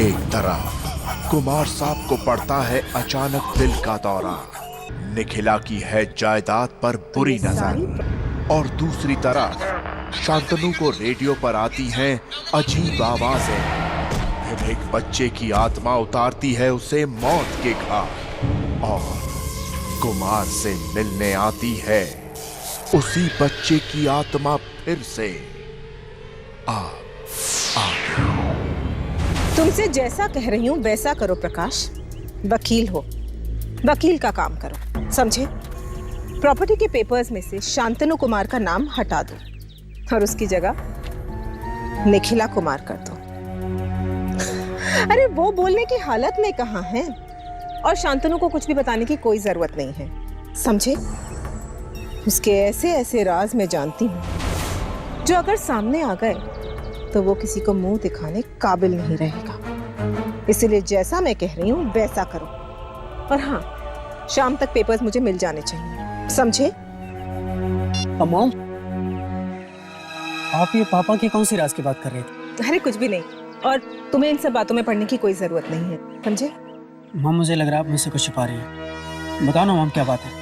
एक तरफ कुमार साहब को पड़ता है अचानक दिल का दौरा, निखिला की है जायदाद पर बुरी नजर, और दूसरी तरफ शांतनु को रेडियो पर आती हैं अजीब आवाजें। फिर एक बच्चे की आत्मा उतारती है उसे मौत के घाट, और कुमार से मिलने आती है उसी बच्चे की आत्मा फिर से। तुमसे जैसा कह रही हूं वैसा करो प्रकाश। वकील हो, वकील का काम करो, समझे? प्रॉपर्टी के पेपर्स में से शांतनु कुमार का नाम हटा दो और उसकी जगह निखिला कुमार कर दो। अरे वो बोलने की हालत में कहां है, और शांतनु को कुछ भी बताने की कोई जरूरत नहीं है, समझे? उसके ऐसे ऐसे राज मैं जानती हूं जो अगर सामने आ गए तो वो किसी को मुंह दिखाने काबिल नहीं रहेगा। इसलिए जैसा मैं कह रही हूं वैसा करो, और हाँ, शाम तक पेपर्स मुझे मिल जाने चाहिए, समझे? मॉम, आप ये पापा की कौन सी राज की बात कर रहे थे? अरे कुछ भी नहीं, और तुम्हें इन सब बातों में पढ़ने की कोई जरूरत नहीं है, समझे? मॉम, मुझे लग रहा है आप मुझसे कुछ छुपा रही हैं। बताओ ना मॉम, क्या बात है?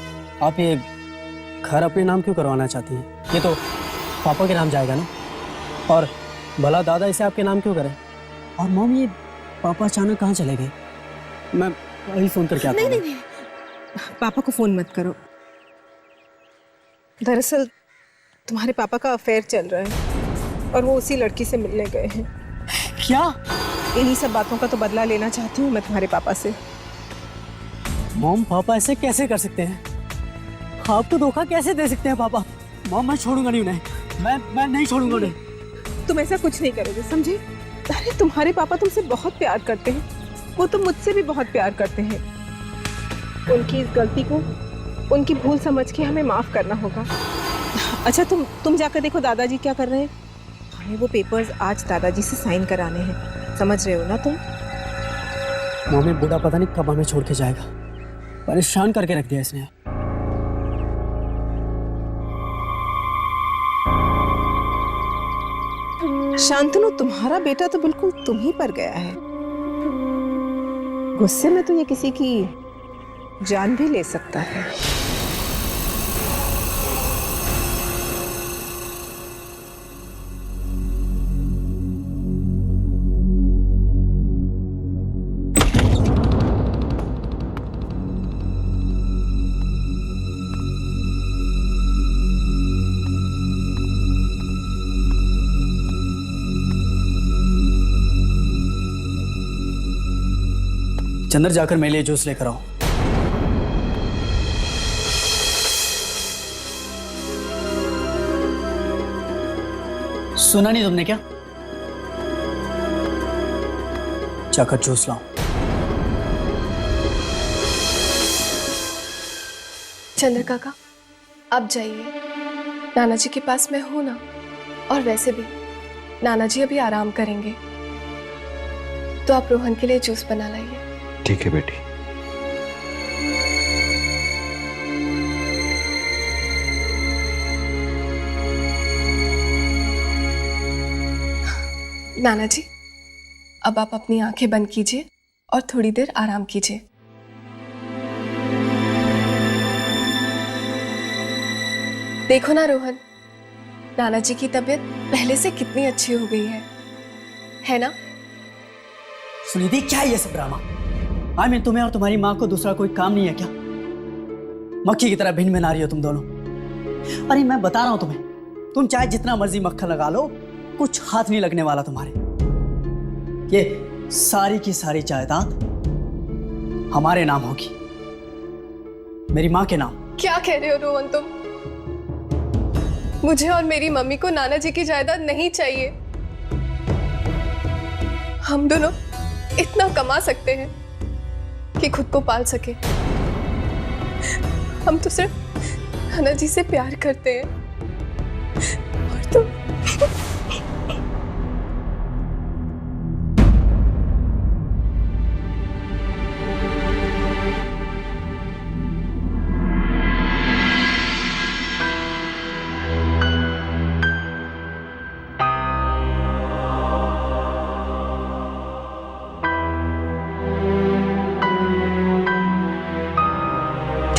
आप ये घर अपने नाम क्यों करवाना चाहती हैं? ये तो पापा के नाम जाएगा ना, और भला दादा इसे आपके नाम क्यों करें? और मॉम, ये पापा अचानक कहाँ चले गए? मैं अभी फोन करके आता हूँ। नहीं, पापा को फोन मत करो। दरअसल तुम्हारे पापा का अफेयर चल रहा है और वो उसी लड़की से मिलने गए हैं। क्या? इन्हीं सब बातों का तो बदला लेना चाहती हूँ मैं तुम्हारे पापा से। मॉम, पापा ऐसे कैसे कर सकते हैं? आपको धोखा कैसे दे सकते हैं पापा? मॉम, मैं छोड़ूंगा नहीं उन्हें, मैं नहीं छोड़ूंगा उन्हें। तुम ऐसा कुछ नहीं करोगे, समझे? अरे तुम्हारे पापा तुमसे बहुत प्यार करते हैं, वो तो मुझसे भी बहुत प्यार करते हैं। उनकी इस गलती को, उनकी भूल समझ के हमें माफ करना होगा। अच्छा, तुम जाकर देखो दादाजी क्या कर रहे हैं। हमें वो पेपर्स आज दादाजी से साइन कराने हैं, समझ रहे हो ना तुम? मम्मी, बूढ़ा पता नहीं कब हमें छोड़ के जाएगा, परेशान करके रख दिया इसने। शांतनु, तुम्हारा बेटा तो बिल्कुल तुम ही पर गया है। गुस्से में तो ये किसी की जान भी ले सकता है। चंदर, जाकर मेरे लिए जूस लेकर आओ। सुना नहीं तुमने क्या? जाकर जूस लाओ। चंद्र काका, आप जाइए, नाना जी के पास मैं हूं ना, और वैसे भी नाना जी अभी आराम करेंगे, तो आप रोहन के लिए जूस बना लाइए। ठीक है बेटी। नाना जी, अब आप अपनी आंखें बंद कीजिए और थोड़ी देर आराम कीजिए। देखो ना रोहन, नाना जी की तबीयत पहले से कितनी अच्छी हो गई है ना? सुनिधि, क्या है ये सब ड्रामा? तुम्हें और तुम्हारी माँ को दूसरा कोई काम नहीं है क्या? मक्खी की तरह भिन्न भिन्न आ रही हो तुम दोनों। अरे मैं बता रहा हूं तुम्हें, तुम चाहे जितना मर्जी मक्खन लगा लो, कुछ हाथ नहीं लगने वाला तुम्हारे। ये सारी की सारी जायदाद हमारे नाम होगी, मेरी माँ के नाम। क्या कह रहे हो रोहन तुम? मुझे और मेरी मम्मी को नाना जी की जायदाद नहीं चाहिए। हम दोनों इतना कमा सकते हैं कि खुद को पाल सके। हम तो सिर्फ नाना जी से प्यार करते हैं, और तुम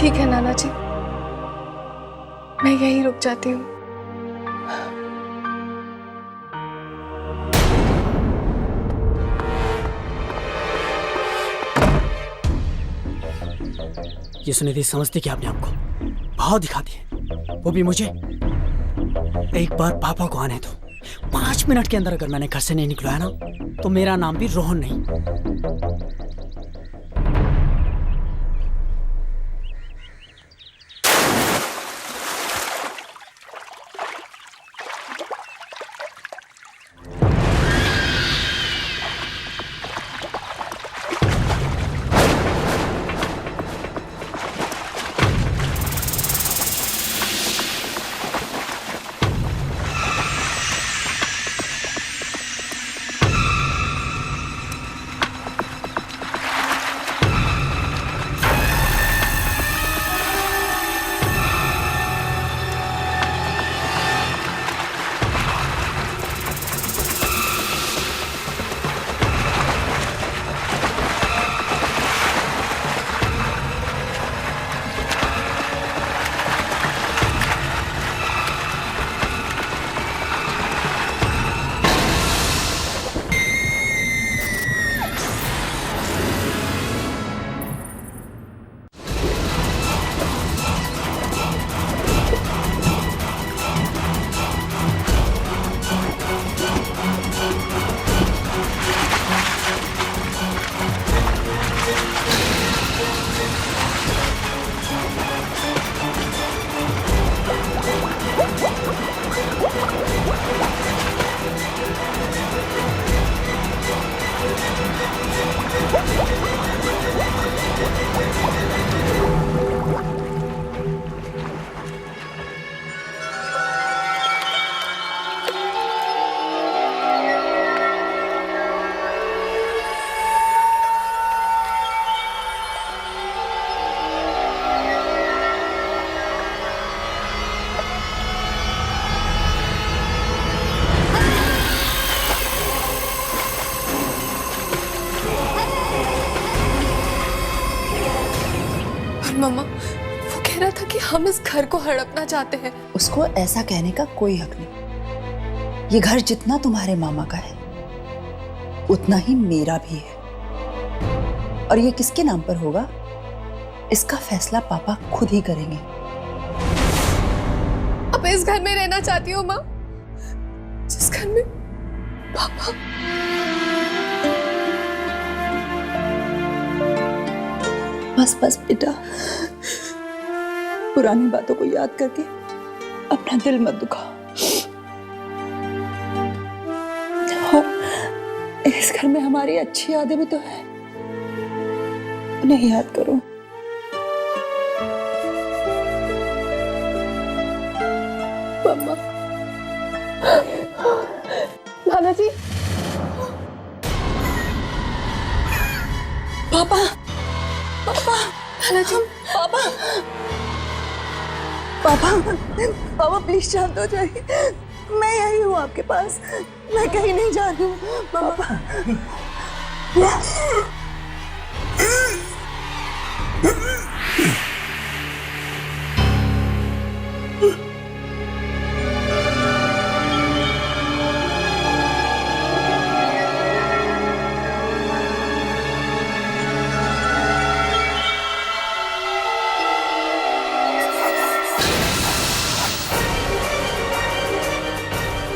ठीक है नाना जी, मैं यहीं रुक जाती हूँ। ये सुनिधि समझती क्या अपने आप को? भाव दिखाती है, वो भी मुझे। एक बार पापा को आने दो। 5 मिनट के अंदर अगर मैंने घर से नहीं निकलवाया ना, तो मेरा नाम भी रोहन नहीं। मम्मा, वो कह रहा था कि हम इस घर को हड़पना चाहते हैं। उसको ऐसा कहने का कोई हक नहीं। ये घर जितना तुम्हारे मामा का है, उतना ही मेरा भी है। और ये किसके नाम पर होगा, इसका फैसला पापा खुद ही करेंगे। अब इस घर में रहना चाहती हूँ माँ, जिस घर में पापा। बस बस बेटा, पुरानी बातों को याद करके अपना दिल मत दुखाओ। और इस घर में हमारी अच्छी यादें भी तो है, उन्हें याद करो। मम्मा, नाना जी, पापा, पापा, नाना जी, पापा, पापा, पापा प्लीज शांत हो जाइए। मैं यही हूँ आपके पास, मैं कहीं नहीं जा रही हूँ। पापा,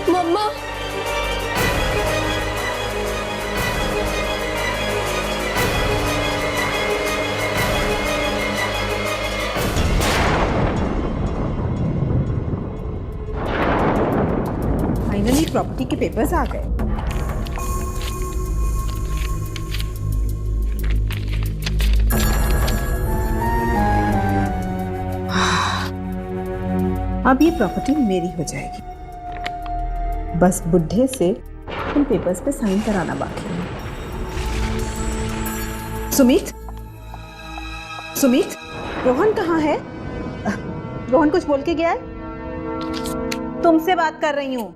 मम्मा, फाइनली प्रॉपर्टी के पेपर्स आ गए। अब ये प्रॉपर्टी मेरी हो जाएगी। बस बुढ़े से इन पेपर्स पे साइन कराना बाकी है। सुमित, सुमित, रोहन कहाँ है? रोहन कुछ बोल के गया है? तुमसे बात कर रही हूँ।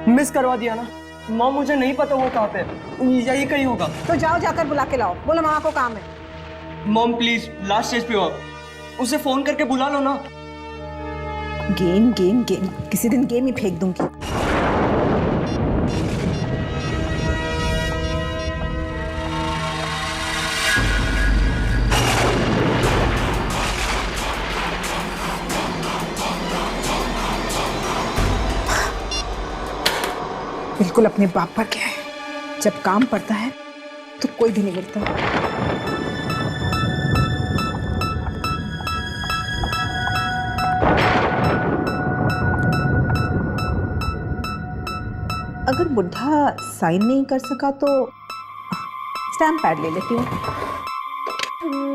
मिस करवा दिया ना माँ, मुझे नहीं पता वो कहाँ पे है। यही कहीं होगा। तो जाओ, जाकर बुला के लाओ। बोलो मामा को काम है। मॉम प्लीज, लास्ट स्टेज पे हो आप। उसे फोन करके बुला लो ना। गेम गेम गेम, किसी दिन गेम ही फेंक दूंगी। बिल्कुल अपने बाप पर क्या है, जब काम पड़ता है तो कोई भी नहीं मिलता। अगर बुढ़ा साइन नहीं कर सका तो स्टैम्प पैड ले लेती हूँ,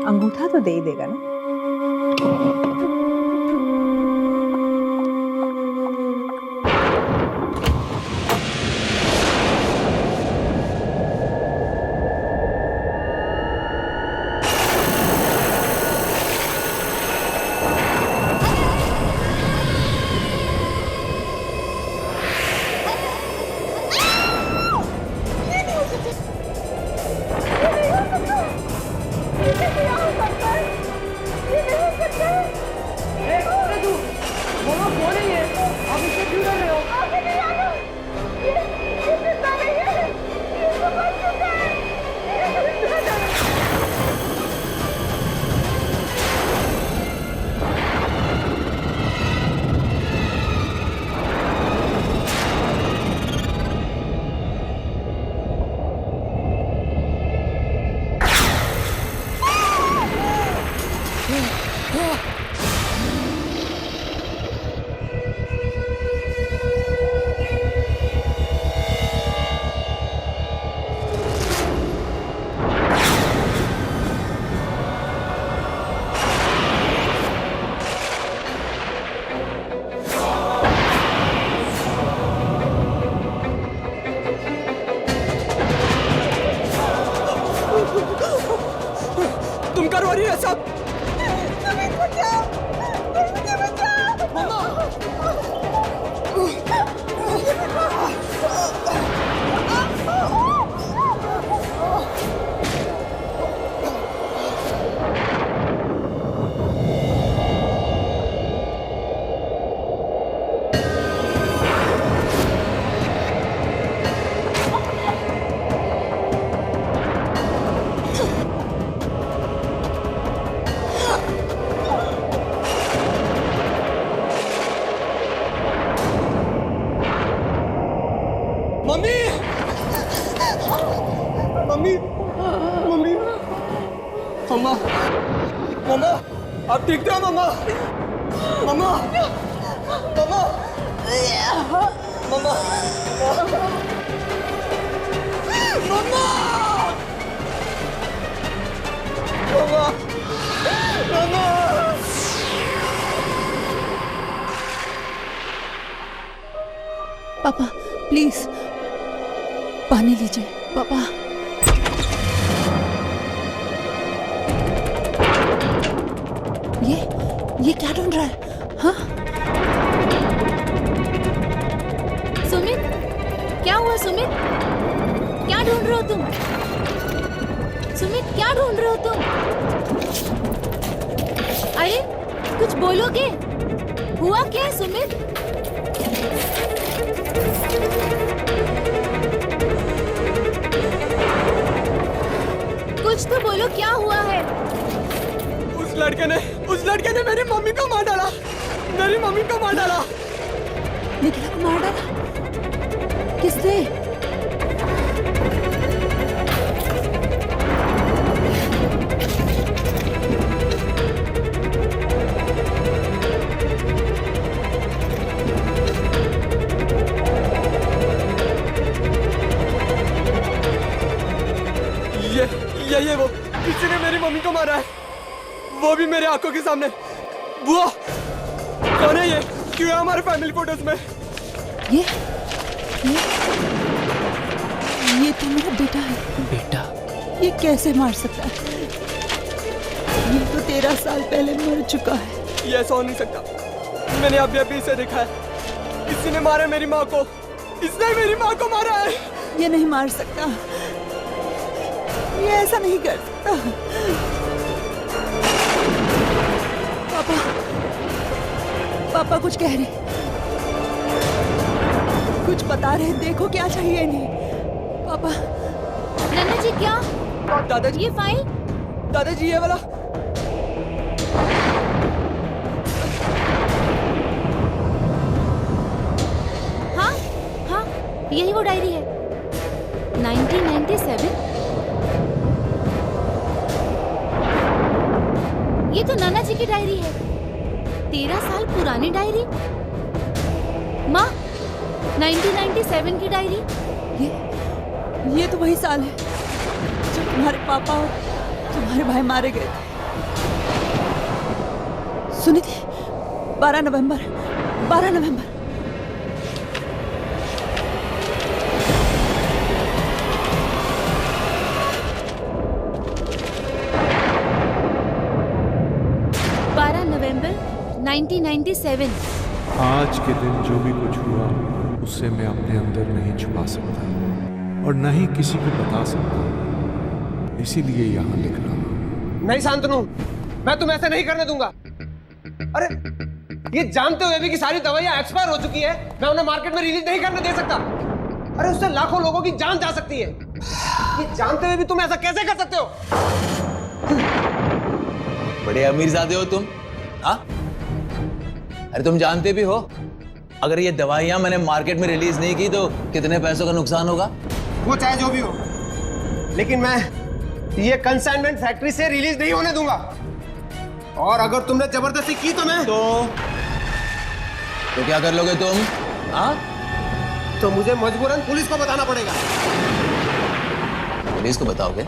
अंगूठा तो दे ही देगा ना। तुम करवा रही है सब। मम्मी मम्मी मम्मी मम्मा मम्मा आप ठीक थे मम्मा मम्मा मम्मा मम्मा मम्मा मम्मा मम्मा पापा प्लीज पानी लीजिए पापा। ये क्या ढूंढ रहा है? हाँ सुमित, क्या हुआ सुमित? क्या ढूंढ रहे हो तुम? सुमित क्या ढूंढ रहे हो तुम? अरे कुछ बोलोगे? हुआ क्या है सुमित? कुछ तो बोलो, क्या हुआ है? उस लड़के ने मेरी मम्मी को मार डाला। मेरी मम्मी को मार डाला। निखिला को मार डाला? किसने? ये वो किसी ने मेरी मम्मी को मारा है, वो भी मेरे आंखों के सामने। बुआ कौन है ये? क्यों है हमारे फैमिली फोटोज में? ये तो मेरा बेटा है। बेटा? ये कैसे मार सकता है? ये तो 13 साल पहले मर चुका है। ये ऐसा हो नहीं सकता। मैंने अभी इसे देखा है। किसी ने मारा मेरी माँ को। इसने मेरी माँ को मारा है। ये नहीं मार सकता, ये ऐसा नहीं कर सकता। पापा पापा कुछ कह रहे, कुछ बता रहे, देखो क्या चाहिए इन्हें। पापा नाना जी क्या? दादाजी, ये फाइल? दादाजी ये वाला। हाँ हाँ, यही वो डायरी है। 1997? ये तो नाना जी की डायरी है। 13 साल पुरानी डायरी। माँ, 1997 की डायरी। ये तो वही साल है जब तुम्हारे पापा और तुम्हारे भाई मारे गए थे। सुनी थी? 12 नवंबर। 12 नवंबर। नवंबर 1997। आज के दिन जो भी कुछ हुआ उससे मैं अपने अंदर नहीं छुपा सकता और न ही किसी को बता सकता, इसीलिए यहाँ लिख रहा हूँ। नहीं शांतनु, मैं तुम्हें ऐसे नहीं करने दूंगा। अरे ये जानते हुए भी कि सारी दवाइयां एक्सपायर हो चुकी है, मैं उन्हें मार्केट में रिलीज नहीं करने दे सकता। अरे उससे लाखों लोगों की जान जा सकती है। ये जानते हुए भी तुम ऐसा कैसे कर सकते हो? बड़े अमीरजादे हो तुम, हाँ? अरे तुम जानते भी हो अगर ये दवाइयां मैंने मार्केट में रिलीज नहीं की तो कितने पैसों का नुकसान होगा? वो चाहे जो भी हो, लेकिन मैं ये कंसाइनमेंट फैक्ट्री से रिलीज नहीं होने दूंगा। और अगर तुमने जबरदस्ती की तो मैं तो क्या कर लोगे तुम, हाँ? तो मुझे मजबूरन पुलिस को बताना पड़ेगा। पुलिस को बताओगे?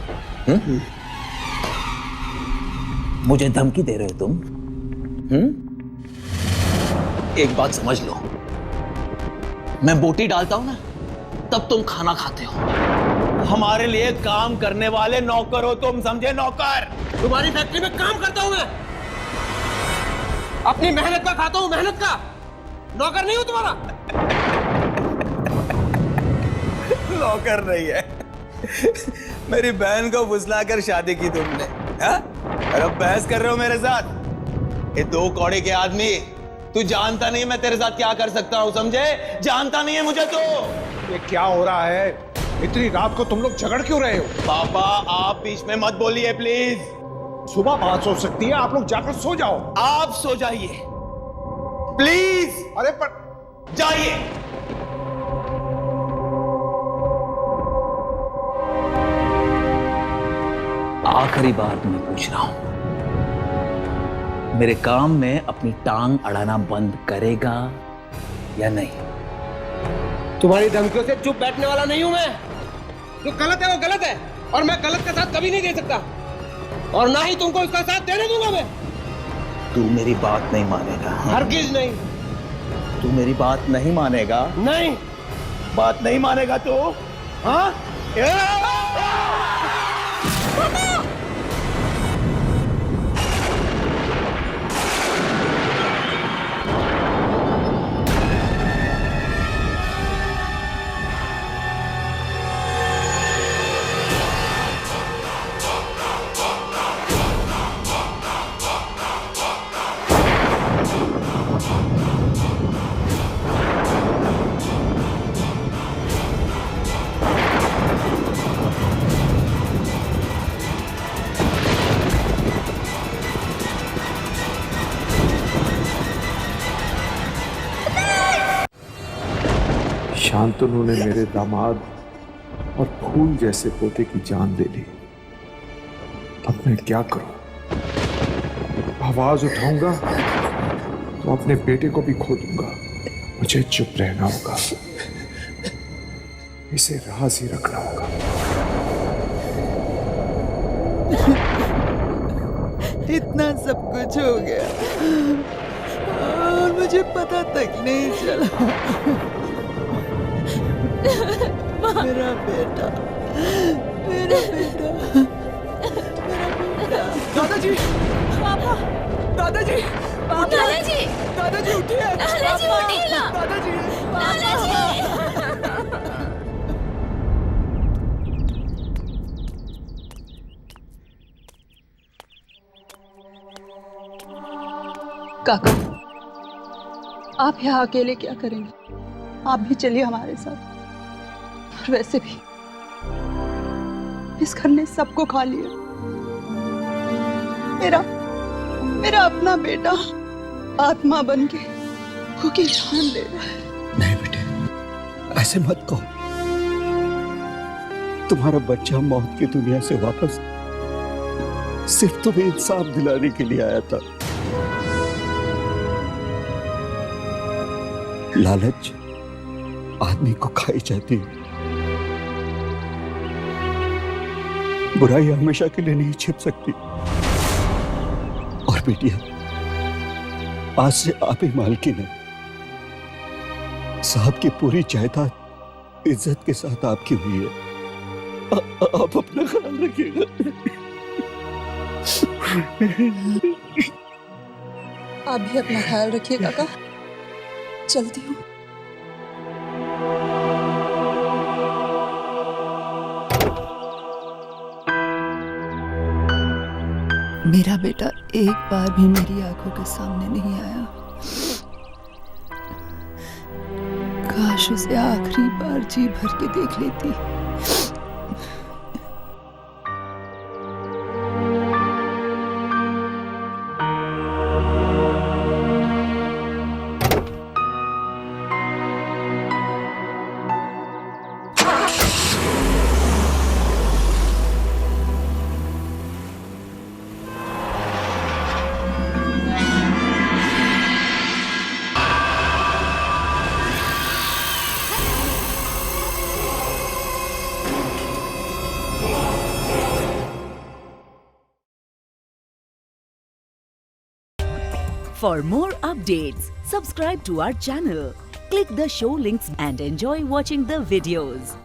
मुझे धमकी दे रहे हो तुम? एक बात समझ लो, मैं बोटी डालता हूं ना तब तुम खाना खाते हो। हमारे लिए काम करने वाले नौकर हो तुम, समझे? नौकर। तुम्हारी फैक्ट्री में काम करता हूं मैं, अपनी मेहनत का खाता हूं, मेहनत का। नौकर नहीं हूं तुम्हारा। नौकर नहीं है। मेरी बहन को फुसलाकर शादी की तुमने, हाँ? और अब बहस कर रहे हो मेरे साथ? ये दो कौड़े के आदमी, तू जानता नहीं मैं तेरे साथ क्या कर सकता हूं, समझे? जानता नहीं है मुझे तो। ये क्या हो रहा है? इतनी रात को तुम लोग झगड़ क्यों रहे हो? पापा आप बीच में मत बोलिए प्लीज। सुबह बात हो सकती है, आप लोग जाकर सो जाओ। आप सो जाइए प्लीज। अरे पर जाइए। आखिरी बार तुम्हें पूछ रहा हूं, मेरे काम में अपनी टांग अड़ाना बंद करेगा या नहीं? तुम्हारी धमकियों से चुप बैठने वाला नहीं हूं मैं। जो गलत है वो गलत है, और मैं गलत का साथ कभी नहीं दे सकता, और ना ही तुमको इसका साथ देने दूंगा मैं। तू मेरी बात नहीं मानेगा। हरगिज नहीं। तू मेरी बात नहीं मानेगा? नहीं। बात नहीं मानेगा तो, हाँ? शांतनु ने मेरे दामाद और फूल जैसे पोते की जान ले ली। अब मैं क्या करूं? आवाज उठाऊंगा तो अपने बेटे को भी खो दूंगा। मुझे चुप रहना होगा, इसे राज ही रखना होगा। इतना सब कुछ हो गया और मुझे पता तक नहीं चला। मेरा बेटा, मेरा बेटा, मेरा बेटा। दादाजी, पापा, दादाजी, दादाजी, दादाजी उठिए। दादाजी उठिए ना। दादाजी, दादाजी। काका, आप यहाँ अकेले क्या करेंगे? आप भी चलिए हमारे साथ। और वैसे भी इस घर ने सबको खा लिया। मेरा अपना बेटा आत्मा बन के उसकी जान ले रहा है। नहीं बेटे, ऐसे मत कहो। तुम्हारा बच्चा मौत की दुनिया से वापस सिर्फ तुम्हें इंसाफ दिलाने के लिए आया था। लालच आदमी को खाई जाती है। बुराई हमेशा के लिए नहीं छिप सकती। और बेटिया, आज से आप ही मालकिन है। साहब की पूरी जायदाद इज्जत के साथ आपकी हुई है। आप अपना ख्याल रखिएगा। आप भी अपना ख्याल रखिए काका। चलती हूँ। मेरा बेटा एक बार भी मेरी आंखों के सामने नहीं आया। काश उसे आखिरी बार जी भर के देख लेती। For more updates, subscribe to our channel, click the show links and enjoy watching the videos.